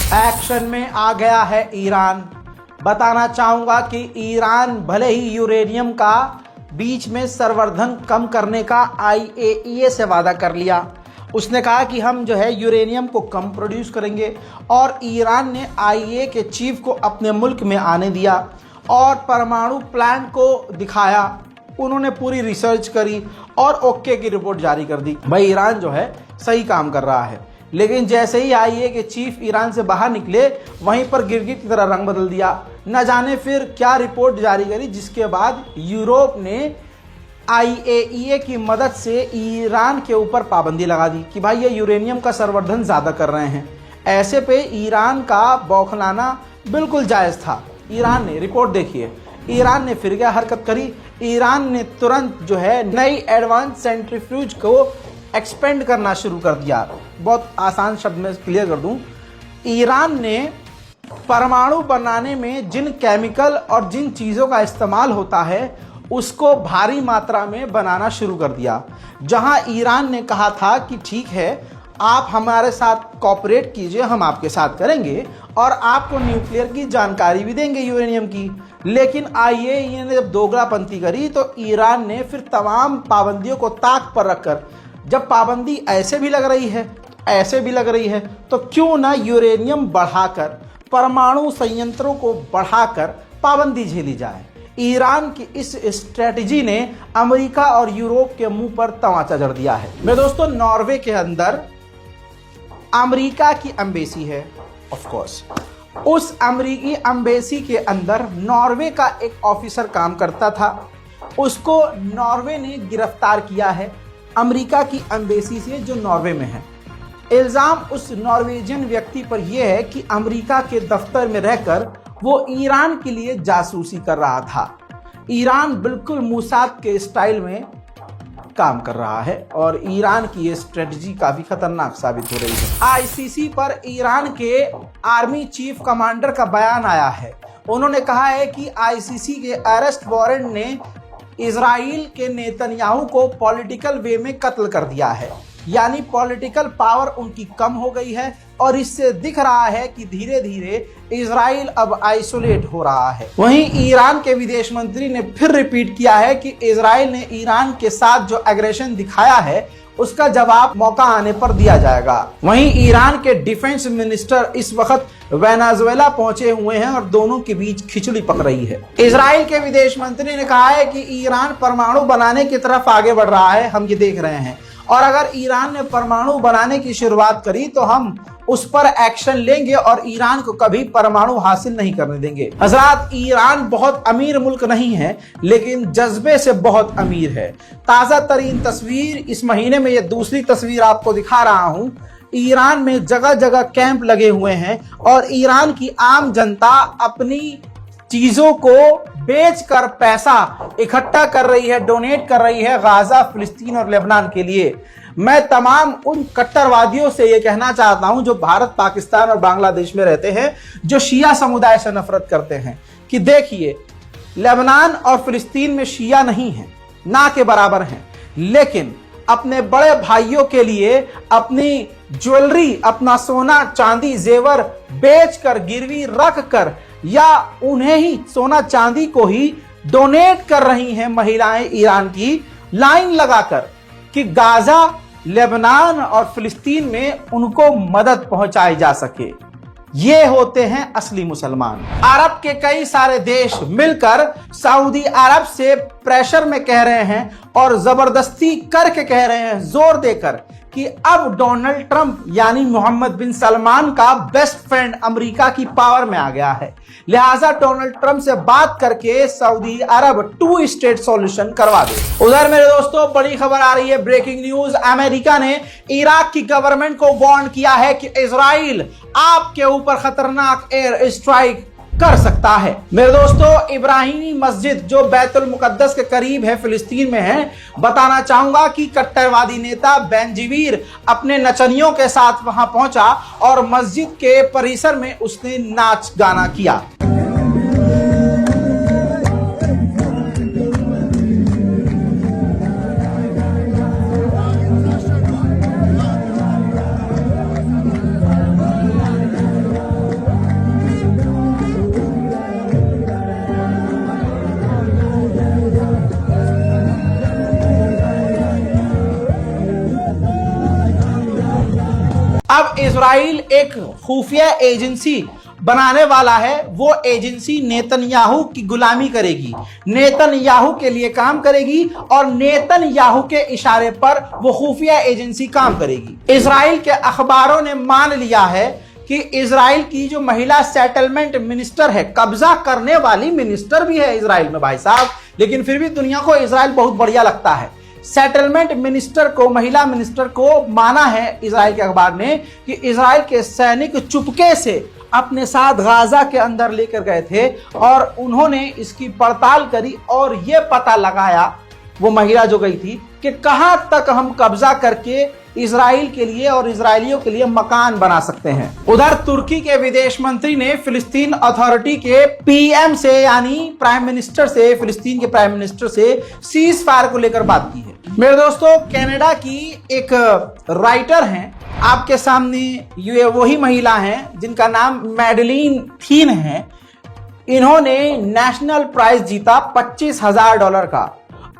Action में आ गया है ईरान। बताना चाहूंगा कि ईरान भले ही यूरेनियम का बीच में संवर्धन कम करने का IAEA से वादा कर लिया, उसने कहा कि हम जो है यूरेनियम को कम प्रोड्यूस करेंगे, और ईरान ने IAEA के चीफ को अपने मुल्क में आने दिया और परमाणु प्लांट को दिखाया। उन्होंने पूरी रिसर्च करी और ओके की रिपोर्ट जारी कर दी। भाई ईरान जो है सही काम कर रहा है, लेकिन जैसे ही IAEA के चीफ ईरान से बाहर निकले, वहीं पर गिरगिट की तरह रंग बदल दिया। न जाने फिर क्या रिपोर्ट जारी करी, जिसके बाद यूरोप ने IAEA की मदद से ईरान के ऊपर पाबंदी लगा दी कि भाई ये यूरेनियम का संवर्धन ज़्यादा कर रहे हैं। ऐसे पे ईरान का बौखलाना बिल्कुल जायज़ था। ईरान ने, रिपोर्ट देखिए, ईरान ने फिर क्या हरकत करी। ईरान ने तुरंत जो है नई एडवांस सेंट्रीफ्यूज को एक्सपेंड करना शुरू कर दिया। बहुत आसान शब्द में क्लियर कर दूं, ईरान ने परमाणु बनाने में जिन केमिकल और जिन चीज़ों का इस्तेमाल होता है उसको भारी मात्रा में बनाना शुरू कर दिया। जहां ईरान ने कहा था कि ठीक है, आप हमारे साथ कोऑपरेट कीजिए, हम आपके साथ करेंगे और आपको न्यूक्लियर की जानकारी भी देंगे यूरेनियम की, लेकिन IAEA ने जब दोगलापंती करी तो ईरान ने फिर तमाम पाबंदियों को ताक पर रखकर, जब पाबंदी ऐसे भी लग रही है ऐसे भी लग रही है, तो क्यों ना यूरेनियम बढ़ाकर, परमाणु संयंत्रों को बढ़ाकर पाबंदी झेली जाए। ईरान की इस स्ट्रेटजी ने अमेरिका और यूरोप के मुंह पर तमाचा जड़ दिया है। मेरे दोस्तों, नॉर्वे के अंदर अमेरिका की एम्बेसी है। ऑफ कोर्स उस अमेरिकी एम्बेसी के अंदर नॉर्वे का एक ऑफिसर काम करता था। उसको नॉर्वे ने गिरफ्तार किया है अमेरिका की एम्बेसी से, जो नॉर्वे में है। इल्ज़ाम उस नॉर्वेजियन व्यक्ति पर यह है कि अमेरिका के दफ्तर में रहकर वो ईरान के लिए जासूसी कर रहा था। ईरान बिल्कुल मोसाद के स्टाइल में काम कर रहा है और ईरान की ये स्ट्रेटजी काफ़ी खतरनाक साबित हो रही है। ICC पर ईरान के आर्मी चीफ कमांडर का बयान आया है। उन्होंने कहा है कि ICC के अरेस्ट वारंट ने इजराइल के नेतन्याहू को पॉलिटिकल वे में कत्ल कर दिया है, यानी पॉलिटिकल पावर उनकी कम हो गई है और इससे दिख रहा है कि धीरे धीरे इजराइल अब आइसोलेट हो रहा है। वहीं ईरान के विदेश मंत्री ने फिर रिपीट किया है कि इजराइल ने ईरान के साथ जो एग्रेशन दिखाया है उसका जवाब मौका आने पर दिया जाएगा। वहीं ईरान के डिफेंस मिनिस्टर इस वक्त वेनेजुएला पहुंचे हुए हैं और दोनों के बीच खिचड़ी पक रही है। इजराइल के विदेश मंत्री ने कहा है कि ईरान परमाणु बनाने की तरफ आगे बढ़ रहा है, हम ये देख रहे हैं, और अगर ईरान ने परमाणु बनाने की शुरुआत करी तो हम उस पर एक्शन लेंगे और ईरान को कभी परमाणु हासिल नहीं करने देंगे। हजरात, ईरान बहुत अमीर मुल्क नहीं है, लेकिन जज्बे से बहुत अमीर है। ताज़ा तरीन तस्वीर, इस महीने में ये दूसरी तस्वीर आपको दिखा रहा हूँ। ईरान में जगह जगह कैंप लगे हुए हैं और ईरान की आम जनता अपनी चीजों को बेचकर पैसा इकट्ठा कर रही है, डोनेट कर रही है गाजा, फिलिस्तीन और लेबनान के लिए। मैं तमाम उन कट्टरवादियों से ये कहना चाहता हूं जो भारत, पाकिस्तान और बांग्लादेश में रहते हैं, जो शिया समुदाय से नफरत करते हैं, कि देखिए, लेबनान और फिलिस्तीन में शिया नहीं है, ना के बराबर हैं, लेकिन अपने बड़े भाइयों के लिए अपनी ज्वेलरी, अपना सोना चांदी जेवर बेचकर, गिरवी रख कर, या उन्हें ही सोना चांदी को ही डोनेट कर रही हैं महिलाएं ईरान की, लाइन लगाकर, कि गाजा, लेबनान और फिलिस्तीन में उनको मदद पहुंचाई जा सके। ये होते हैं असली मुसलमान। अरब के कई सारे देश मिलकर सऊदी अरब से प्रेशर में कह रहे हैं और जबरदस्ती करके कह रहे हैं, जोर देकर, कि अब डोनाल्ड ट्रंप यानी मोहम्मद बिन सलमान का बेस्ट फ्रेंड अमेरिका की पावर में आ गया है। लिहाजा डोनाल्ड ट्रंप से बात करके सऊदी अरब 2 स्टेट सॉल्यूशन करवा दे। उधर मेरे दोस्तों, बड़ी खबर आ रही है, ब्रेकिंग न्यूज। अमेरिका ने इराक की गवर्नमेंट को वार्न किया है कि इजराइल आपके ऊपर खतरनाक एयर स्ट्राइक कर सकता है। मेरे दोस्तों, इब्राहिमी मस्जिद जो बैतुल मुकद्दस के करीब है, फिलिस्तीन में है, बताना चाहूंगा कि कट्टरवादी नेता बेंजीवीर अपने नचनियों के साथ वहां पहुंचा और मस्जिद के परिसर में उसने नाच गाना किया। इजराइल एक खुफिया एजेंसी बनाने वाला है, वो एजेंसी नेतन्याहू की गुलामी करेगी, नेतन्याहू के लिए काम करेगी और नेतन्याहू के इशारे पर वो खुफिया एजेंसी काम करेगी। इजराइल के अखबारों ने मान लिया है कि इजराइल की जो महिला सेटलमेंट मिनिस्टर है, कब्जा करने वाली मिनिस्टर भी है इजराइल में भाई साहब, लेकिन फिर भी दुनिया को इजराइल बहुत बढ़िया लगता है। सेटलमेंट मिनिस्टर को, महिला मिनिस्टर को माना है इजराइल के अखबार ने कि इजराइल के सैनिक चुपके से अपने साथ गाजा के अंदर लेकर गए थे और उन्होंने इसकी पड़ताल करी और यह पता लगाया, वो महिला जो गई थी, कि कहां तक हम कब्जा करके इजराइल के लिए और इजरायलियों के लिए मकान बना सकते हैं। उधर तुर्की के विदेश मंत्री ने फिलिस्तीन अथॉरिटी के पीएम से, यानी प्राइम मिनिस्टर से, फिलिस्तीन के प्राइम मिनिस्टर से सीज फायर को लेकर बात की है। मेरे दोस्तों, कनाडा की एक राइटर हैं, आपके सामने ये वही महिला हैं जिनका नाम मैडलिन थीन है। इन्होंने नेशनल प्राइज जीता $25,000 का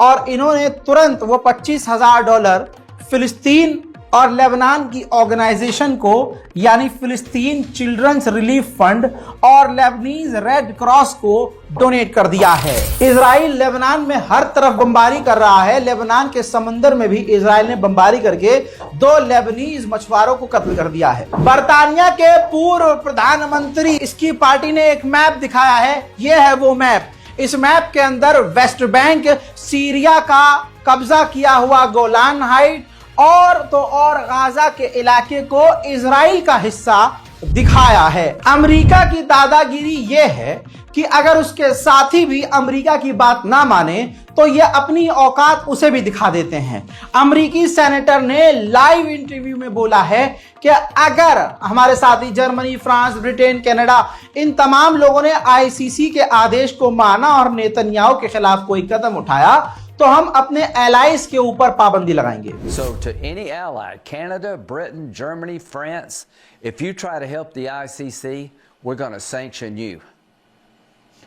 और इन्होंने तुरंत वो $25,000 फिलिस्तीन और लेबनान की ऑर्गेनाइजेशन को, यानी फिलिस्तीन चिल्ड्रंस रिलीफ फंड और लेबनीज रेड क्रॉस को डोनेट कर दिया है। इजराइल लेबनान में हर तरफ बमबारी कर रहा है। लेबनान के समंदर में भी इजराइल ने बमबारी करके 2 लेबनीज मछुआरों को कत्ल कर दिया है। बर्तानिया के पूर्व प्रधानमंत्री इसकी पार्टी ने एक मैप दिखाया है, यह है वो मैप। इस मैप के अंदर वेस्ट बैंक, सीरिया का कब्जा किया हुआ गोलान हाइट और तो और गाजा के इलाके को इजराइल का हिस्सा दिखाया है। अमेरिका की दादागिरी यह है कि अगर उसके साथी भी अमेरिका की बात ना माने तो ये अपनी औकात उसे भी दिखा देते हैं। अमेरिकी सेनेटर ने लाइव इंटरव्यू में बोला है कि अगर हमारे साथी जर्मनी, फ्रांस, ब्रिटेन, कनाडा, इन तमाम लोगों ने आईसीसी के आदेश को माना और नेतन्याहू के खिलाफ कोई कदम उठाया तो हम अपने एलाइज के ऊपर पाबंदी लगाएंगे। So to any ally, Canada, Britain, Germany, France, if you try to help the ICC, we're going to sanction you.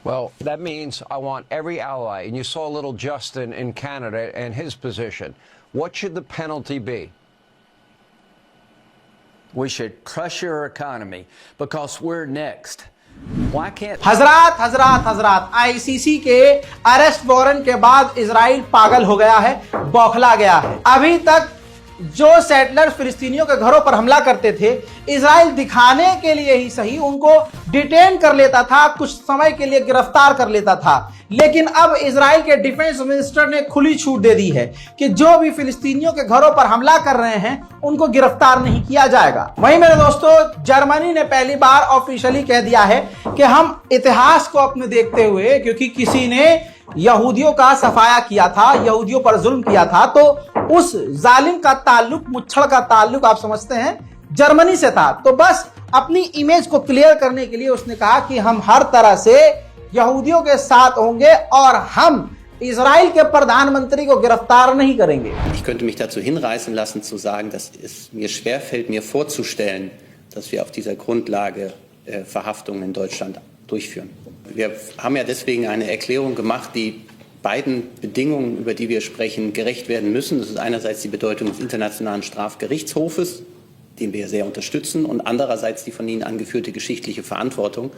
Well, that means I want every ally, and you saw little Justin in Canada and his position. What should the penalty be? We should crush your economy because we're next. Why can't हजरात ICC के arrest warrant के बाद Israel पागल हो गया है, बौखला गया है। अभी तक जो सेटलर फिलिस्तीनियों के घरों पर हमला करते थे, इजराइल दिखाने के लिए ही सही उनको डिटेन कर लेता था, कुछ समय के लिए गिरफ्तार कर लेता था, लेकिन अब इजराइल के डिफेंस मिनिस्टर ने खुली छूट दे दी है कि जो भी फिलिस्तीनियों के घरों पर हमला कर रहे हैं उनको गिरफ्तार नहीं किया जाएगा। वहीं मेरे दोस्तों, जर्मनी ने पहली बार ऑफिशियली कह दिया है कि हम इतिहास को अपने देखते हुए, क्योंकि किसी ने यहूदियों का सफाया किया था, यहूदियों पर जुल्म किया था, तो उस जालिम का ताल्लुक, मुच्छड़ का ताल्लुक आप समझते हैं जर्मनी से था, तो बस अपनी इमेज को क्लियर करने के लिए उसने कहा कि हम हर तरह से यहूदियों के साथ होंगे और हम इजराइल के प्रधानमंत्री को गिरफ्तार नहीं करेंगे। Ich könnte mich dazu hinreißen lassen zu sagen, dass es mir schwerfällt, mir vorzustellen, dass wir auf dieser Grundlage Verhaftungen in Deutschland durchführen. Wir haben ja deswegen eine Erklärung gemacht, die beiden Bedingungen, über die wir sprechen, gerecht werden müssen. Das ist einerseits die Bedeutung des Internationalen Strafgerichtshofes, den wir sehr unterstützen, und andererseits die von Ihnen angeführte geschichtliche Verantwortung.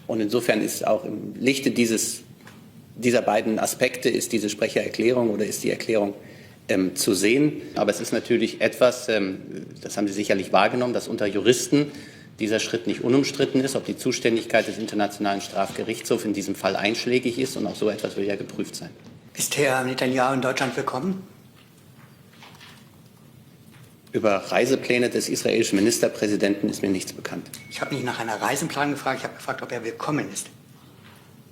Und insofern ist auch im Lichte dieser beiden Aspekte ist diese Sprechererklärung oder ist die Erklärung zu sehen. Aber es ist natürlich etwas, das haben Sie sicherlich wahrgenommen, dass unter Juristen dieser Schritt nicht unumstritten ist, ob die Zuständigkeit des Internationalen Strafgerichtshofs in diesem Fall einschlägig ist, und auch so etwas will ja geprüft sein. Ist Herr Netanyahu in Deutschland willkommen? Über Reisepläne des israelischen Ministerpräsidenten ist mir nichts bekannt. Ich habe nicht nach einer Reiseplan gefragt, ich habe gefragt, ob er willkommen ist.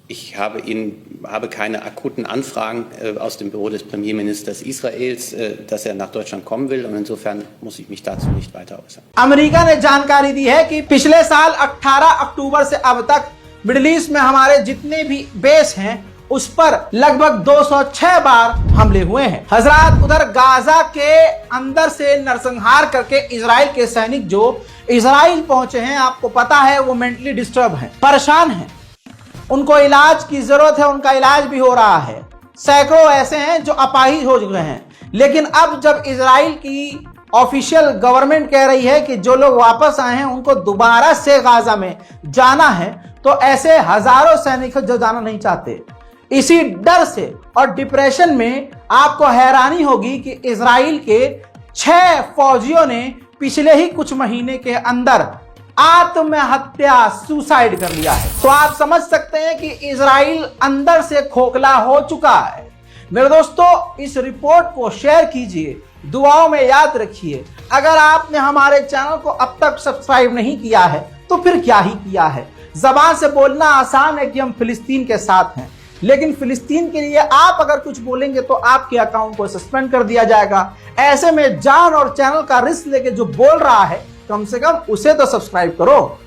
Ich habe keine akuten Anfragen aus dem Büro des Premierministers Israels, dass er nach Deutschland kommen will, und insofern muss ich mich dazu nicht weiter äußern. America ने जानकारी दी है कि पिछले साल 18 अक्टूबर से अब तक middle east में हमारे जितने भी बेस हैं उस पर लगभग 206 बार हमले हुए हैं। हजरात, उधर गाजा के अंदर से नरसंहार करके इजराइल के सैनिक जो इजराइल पहुंचे हैं, आपको पता है वो मेंटली डिस्टर्ब हैं, परेशान हैं, उनको इलाज की जरूरत है, उनका इलाज भी हो रहा है। सैकड़ों ऐसे हैं जो अपाहिज हो चुके हैं, लेकिन अब जब इजराइल की ऑफिशियल गवर्नमेंट कह रही है कि जो लोग वापस आए हैं उनको दोबारा से गाजा में जाना है, तो ऐसे हजारों सैनिक जो जाना नहीं चाहते। इसी डर से और डिप्रेशन में आपको हैरानी होगी कि इजराइल के 6 फौजियों ने पिछले ही कुछ महीने के अंदर आत्महत्या सुसाइड कर लिया है। तो आप समझ सकते हैं कि इजराइल अंदर से खोखला हो चुका है। मेरे दोस्तों, इस रिपोर्ट को शेयर कीजिए, दुआओं में याद रखिए। अगर आपने हमारे चैनल को अब तक सब्सक्राइब नहीं किया है तो फिर क्या ही किया है। जबान से बोलना आसान है कि हम फिलिस्तीन के साथ हैं, लेकिन फिलिस्तीन के लिए आप अगर कुछ बोलेंगे तो आपके अकाउंट को सस्पेंड कर दिया जाएगा। ऐसे में जान और चैनल का रिस्क लेके जो बोल रहा है, कम से कम उसे तो सब्सक्राइब करो।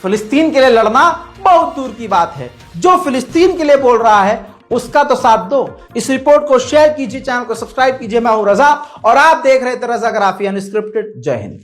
फिलिस्तीन के लिए लड़ना बहुत दूर की बात है, जो फिलिस्तीन के लिए बोल रहा है उसका तो साथ दो। इस रिपोर्ट को शेयर कीजिए, चैनल को सब्सक्राइब कीजिए। मैं हूं रजा और आप देख रहे थे रजा ग्राफी अनस्क्रिप्टेड। जय हिंद।